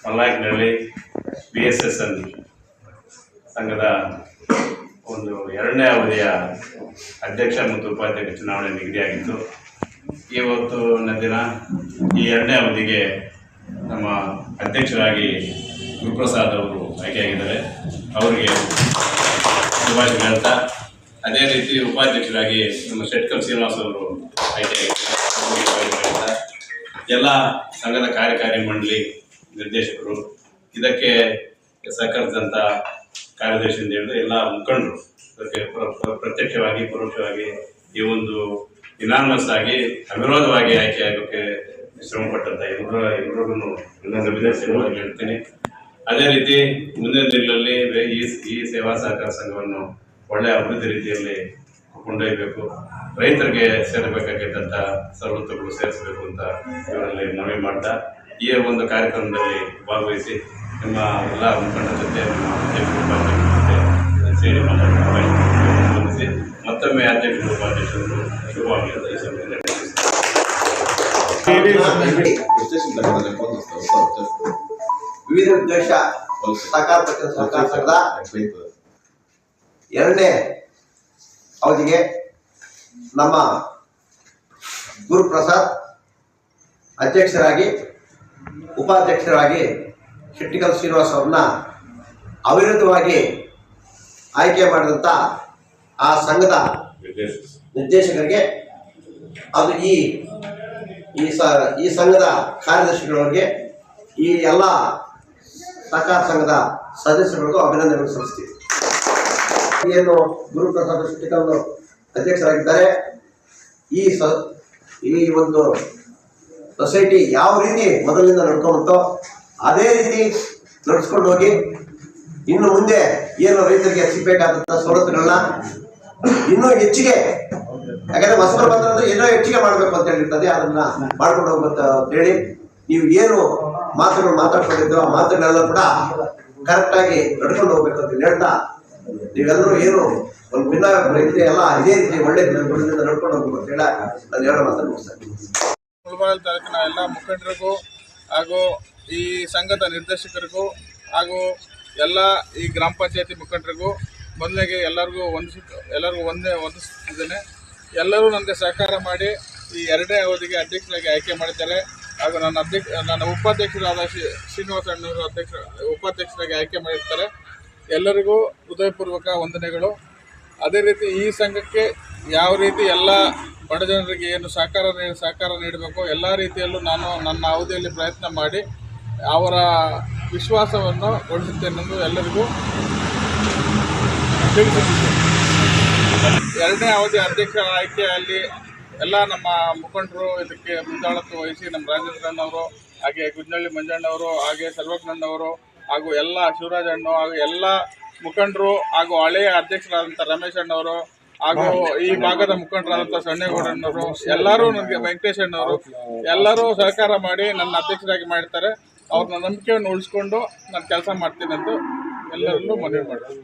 ಮಲ್ನಾಯಕನಹಳ್ಳಿ BSSN ಸಂಘದ ಒಂದು ಎರಡನೇ ಅವಧಿಯ ಅಧ್ಯಕ್ಷ ಮತ್ತು ಉಪಾಧ್ಯಕ್ಷ ಚುನಾವಣೆ ನಿಗದಿಯಾಗಿತ್ತು. ಇವತ್ತಿನ ದಿನ ಈ ಎರಡನೇ ಅವಧಿಗೆ ನಮ್ಮ ಅಧ್ಯಕ್ಷರಾಗಿ ಗುರುಪ್ರಸಾದ್ ಅವರು ಆಯ್ಕೆಯಾಗಿದ್ದಾರೆ. ಅವರಿಗೆ ಶುಭಾಶಯ ಹೇಳ್ತಾ, ಅದೇ ರೀತಿ ಉಪಾಧ್ಯಕ್ಷರಾಗಿ ನಮ್ಮ ಶೆಟ್ಕಲ್ ಶ್ರೀನಿವಾಸ್ ಅವರು ಆಯ್ಕೆಯಾಗಿದ್ದಾರೆ. ಎಲ್ಲ ಸಂಘದ ಕಾರ್ಯಕಾರಿ ಮಂಡಳಿ ನಿರ್ದೇಶಕರು, ಇದಕ್ಕೆ ಸಹಕರಿಸಿದಂಥ ಕಾರ್ಯದರ್ಶಿಯಿಂದ ಹಿಡಿದು ಎಲ್ಲ ಮುಖಂಡರು ಇದಕ್ಕೆ ಪ್ರತ್ಯಕ್ಷವಾಗಿ ಪರೋಕ್ಷವಾಗಿ ಈ ಒಂದು ಇನಾನಮಸ್ ಆಗಿ ಅವಿರೋಧವಾಗಿ ಆಯ್ಕೆಯಾಗೋಕ್ಕೆ ಶ್ರಮಪಟ್ಟಂಥ ಎಲ್ಲರಿಗೂ ವಿಧಾನಸಭೆಯಲ್ಲಿ ಹೇಳ್ತೀನಿ. ಅದೇ ರೀತಿ ಮುಂದಿನ ದಿನಗಳಲ್ಲಿ ಈ ಸೇವಾ ಸಹಕಾರ ಸಂಘವನ್ನು ಒಳ್ಳೆಯ ಅಭಿವೃದ್ಧಿ ರೀತಿಯಲ್ಲಿ ಕೊಂಡೊಯ್ಯಬೇಕು, ರೈತರಿಗೆ ಸೇರಬೇಕಾಗಿದ್ದಂಥ ಸವಲತ್ತುಗಳು ಸೇರಿಸಬೇಕು ಅಂತ ಇವರಲ್ಲಿ ಮನವಿ ಮಾಡ್ತಾ, ಈ ಒಂದು ಕಾರ್ಯಕ್ರಮದಲ್ಲಿ ಭಾಗವಹಿಸಿ ನಿಮ್ಮ ಎಲ್ಲ ಮುಖಂಡರ ಜೊತೆ ನಿಮ್ಮ ಅಧ್ಯಕ್ಷರು ಜೊತೆ ಸೇರಿ ಮಾತಾಡಿ ಮತ್ತೊಮ್ಮೆ ಅಧ್ಯಕ್ಷರು ಉಪಾಧ್ಯಕ್ಷರು ಶುಭವಾಗಲಿ ಈ ಸಮಯದಲ್ಲಿ ವಿವಿಧ ಉದ್ದೇಶ ಸಹಕಾರ ಸಂಘದ ಎರಡನೇ ಅವಧಿಗೆ ನಮ್ಮ ಗುರುಪ್ರಸಾದ್ ಅಧ್ಯಕ್ಷರಾಗಿ, ಉಪಾಧ್ಯಕ್ಷರಾಗಿ ಶೆಟ್ಟಿಕಲ್ ಶ್ರೀನಿವಾಸ್ ಅವ್ರನ್ನ ಅವಿರೋಧವಾಗಿ ಆಯ್ಕೆ ಮಾಡಿದಂಥ ಆ ಸಂಘದ ನಿರ್ದೇಶಕರಿಗೆ, ಅದು ಈ ಸಂಘದ ಕಾರ್ಯದರ್ಶಿಗಳವರಿಗೆ, ಈ ಎಲ್ಲ ಸಹಕಾರ ಸಂಘದ ಸದಸ್ಯರಿಗೂ ಅಭಿನಂದನೆಗಳು ಸಲ್ಲಿಸ್ತೀವಿ. ಏನು ಗುರುಪ್ರಸಾದ್ ಶೆಟ್ಟಿಕಲ್ ಅಧ್ಯಕ್ಷರಾಗಿದ್ದಾರೆ, ಈ ಒಂದು ಸೊಸೈಟಿ ಯಾವ ರೀತಿ ಮೊದಲಿನಿಂದ ನಡ್ಕೊಂಬಂತೋ ಅದೇ ರೀತಿ ನಡೆಸ್ಕೊಂಡು ಹೋಗಿ ಇನ್ನು ಮುಂದೆ ಏನು ರೈತರಿಗೆ ಸಿಗಬೇಕಾದಂಥ ಸವಲತ್ತುಗಳನ್ನ ಇನ್ನೂ ಹೆಚ್ಚಿಗೆ, ಯಾಕಂದರೆ ಹೊಸಬರು ಬಂದ್ರೆ ಇನ್ನೂ ಹೆಚ್ಚಿಗೆ ಮಾಡಬೇಕು ಅಂತ ಹೇಳಿರ್ತದೆ, ಅದನ್ನ ಮಾಡ್ಕೊಂಡು ಹೋಗ್ಬೇಕಂತ ಹೇಳಿ ನೀವು ಏನು ಮಾತುಗಳು ಮಾತಾಡ್ಕೊಂಡಿದ್ದು ಆ ಮಾತುಗಳೆಲ್ಲ ಕೂಡ ಕರೆಕ್ಟಾಗಿ ನಡ್ಕೊಂಡು ಹೋಗ್ಬೇಕು ಅಂತ ಹೇಳ್ತಾ, ನೀವೆಲ್ಲರೂ ಏನು ಒಂದು ಭಿನ್ನ ಎಲ್ಲ ಇದೇ ರೀತಿ ಒಳ್ಳೆ ಗುಣದಿಂದ ನಡ್ಕೊಂಡು ಹೋಗ್ಬೇಕು ಅಂತ ಹೇಳ ನಾನು ಹೇಳೋ ಮಾತನ್ನು ಮುಗಿಸ್ತೀನಿ. ಮುಳಬಾಗಿಲು ತಾಲೂಕಿನ ಎಲ್ಲ ಮುಖಂಡರಿಗೂ ಹಾಗೂ ಈ ಸಂಘದ ನಿರ್ದೇಶಕರಿಗೂ ಹಾಗೂ ಎಲ್ಲ ಈ ಗ್ರಾಮ ಪಂಚಾಯತಿ ಮುಖಂಡರಿಗೂ ಮೊದಲಿಗೆ ಎಲ್ಲರಿಗೂ ವಂದಿಸುತ್ತಿದ್ದೇನೆ. ಎಲ್ಲರೂ ನನಗೆ ಸಹಕಾರ ಮಾಡಿ ಈ ಎರಡನೇ ಅವಧಿಗೆ ಅಧ್ಯಕ್ಷರಾಗಿ ಆಯ್ಕೆ ಮಾಡಿದ್ದಾರೆ. ಹಾಗೂ ನನ್ನ ಉಪಾಧ್ಯಕ್ಷರಾದ ಶ್ರೀನಿವಾಸ ಅಣ್ಣವರು ಉಪಾಧ್ಯಕ್ಷರಾಗಿ ಆಯ್ಕೆ ಮಾಡಿರ್ತಾರೆ. ಎಲ್ಲರಿಗೂ ಹೃದಯಪೂರ್ವಕ ವಂದನೆಗಳು. ಅದೇ ರೀತಿ ಈ ಸಂಘಕ್ಕೆ ಯಾವ ರೀತಿ ಎಲ್ಲ ಬಡ ಜನರಿಗೆ ಏನು ಸಹಕಾರ ನೀಡಬೇಕು, ಎಲ್ಲ ರೀತಿಯಲ್ಲೂ ನಾನು ನನ್ನ ಅವಧಿಯಲ್ಲಿ ಪ್ರಯತ್ನ ಮಾಡಿ ಅವರ ವಿಶ್ವಾಸವನ್ನು ಗಳಿಸುತ್ತೇನೆಂದು ಎಲ್ಲರಿಗೂ ತಿಳಿಸುತ್ತಿದ್ದೇನೆ. ಎರಡನೇ ಅವಧಿ ಅಧ್ಯಕ್ಷರ ಆಯ್ಕೆಯಲ್ಲಿ ಎಲ್ಲ ನಮ್ಮ ಮುಖಂಡರು ಇದಕ್ಕೆ ಮುಂದಾಳತ್ವ ವಹಿಸಿ, ನಮ್ಮ ರಾಜೇಂದ್ರಣ್ಣವರು, ಹಾಗೆ ಗುಜ್ನಳ್ಳಿ ಮಂಜಣ್ಣವರು, ಹಾಗೆ ಸರ್ವಜ್ಞಣ್ಣವರು, ಹಾಗೂ ಎಲ್ಲ ಶಿವರಾಜ್ ಅಣ್ಣ, ಹಾಗೂ ಎಲ್ಲ ಮುಖಂಡರು, ಹಾಗೂ ಹಳೆಯ ಅಧ್ಯಕ್ಷರಾದಂಥ ರಮೇಶ್ ಅಣ್ಣವರು, ಹಾಗೂ ಈ ಭಾಗದ ಮುಖಂಡರಾದಂಥ ಸಣ್ಣೇಗೌಡಣ್ಣವರು, ಎಲ್ಲರೂ ನನಗೆ ವೆಂಕಟೇಶ್ ಅಣ್ಣವರು ಎಲ್ಲರೂ ಸಹಕಾರ ಮಾಡಿ ನನ್ನ ಅಧ್ಯಕ್ಷರಾಗಿ ಮಾಡ್ತಾರೆ. ಅವ್ರನ್ನ ನಂಬಿಕೆಯನ್ನು ಉಳಿಸ್ಕೊಂಡು ನಾನು ಕೆಲಸ ಮಾಡ್ತೀನಿ ಅಂತ ಎಲ್ಲರಲ್ಲೂ ಮನವಿ ಮಾಡ್ತೀನಿ.